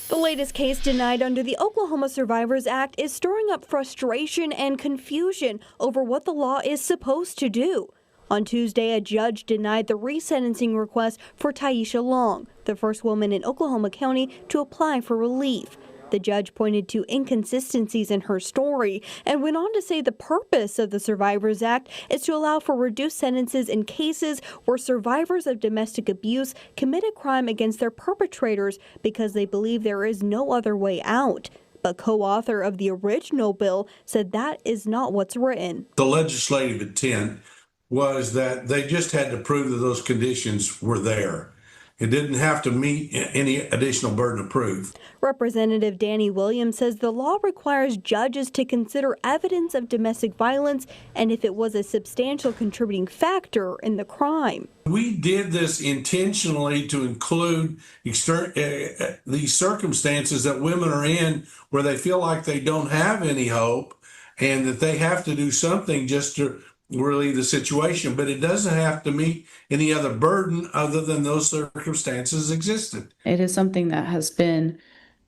The latest case denied under the Oklahoma Survivors Act is stirring up frustration and confusion over what the law is supposed to do. On Tuesday, a judge denied the resentencing request for Taisha Long, the first woman in Oklahoma County to apply for relief. The judge pointed to inconsistencies in her story and went on to say the purpose of the Survivors Act is to allow for reduced sentences in cases where survivors of domestic abuse commit a crime against their perpetrators because they believe there is no other way out. But co-author of the original bill said that is not what's written. The legislative intent was that they just had to prove that those conditions were there. It didn't have to meet any additional burden of proof. Representative Danny Williams says the law requires judges to consider evidence of domestic violence and if it was a substantial contributing factor in the crime. We did this intentionally to include these circumstances that women are in where they feel like they don't have any hope and that they have to do something just to relieve the situation, but it doesn't have to meet any other burden other than those circumstances existed. It is something that has been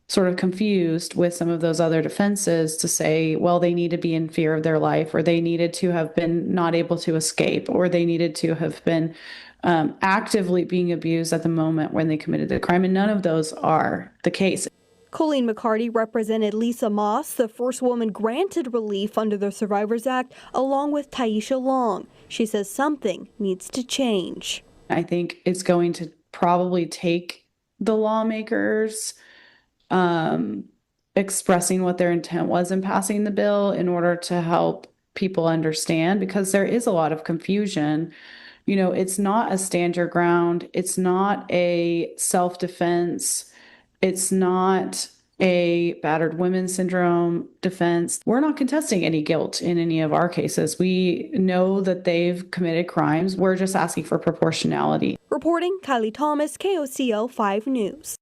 sort of confused with some of those other defenses to say, well, they need to be in fear of their life, or they needed to have been not able to escape, or they needed to have been actively being abused at the moment when they committed the crime, and none of those are the case. Colleen McCarty represented Lisa Moss, the first woman granted relief under the Survivors Act, along with Taisha Long. She says something needs to change. I think it's going to probably take the lawmakers expressing what their intent was in passing the bill in order to help people understand, because there is a lot of confusion. You know, it's not a stand your ground. It's not a self-defense. It's not a battered women syndrome defense. We're not contesting any guilt in any of our cases. We know that they've committed crimes. We're just asking for proportionality. Reporting, Kylie Thomas, KOCO 5 News.